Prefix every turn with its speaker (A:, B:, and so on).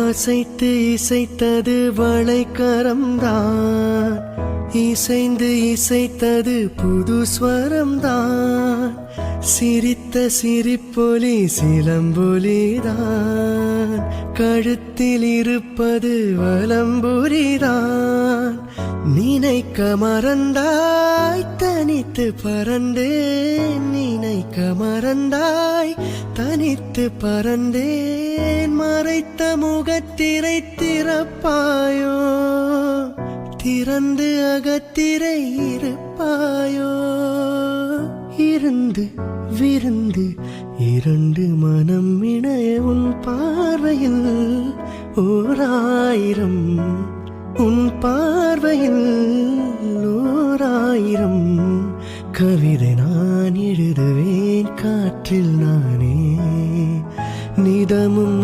A: அசைத்து இசைத்தது வளைக்கரம்தான், இசைந்து இசைத்தது புது ஸ்வரம்தான். சிரித்த சிரிப்பொலி சிலம்பொலிதான், கழுத்தில் இருப்பது வலம்புரிதான். நினைக்க மறந்தாய் தனித்து பறந்தேன், நினைக்க மறந்தாய் தனித்து பறந்தேன். மறைத்த முகத்திரை திறப்பாயோ, திறந்து அகத்திரை இருப்பாயோ. இருந்து விருந்து இரண்டு மனம் இணைய உன் பார்வையில் ஓராயிரம், உன் பார்வையில் ஓராயிரம் கவிதை நான் எழுதுவேன் காற்றில் நானே. நிதமும்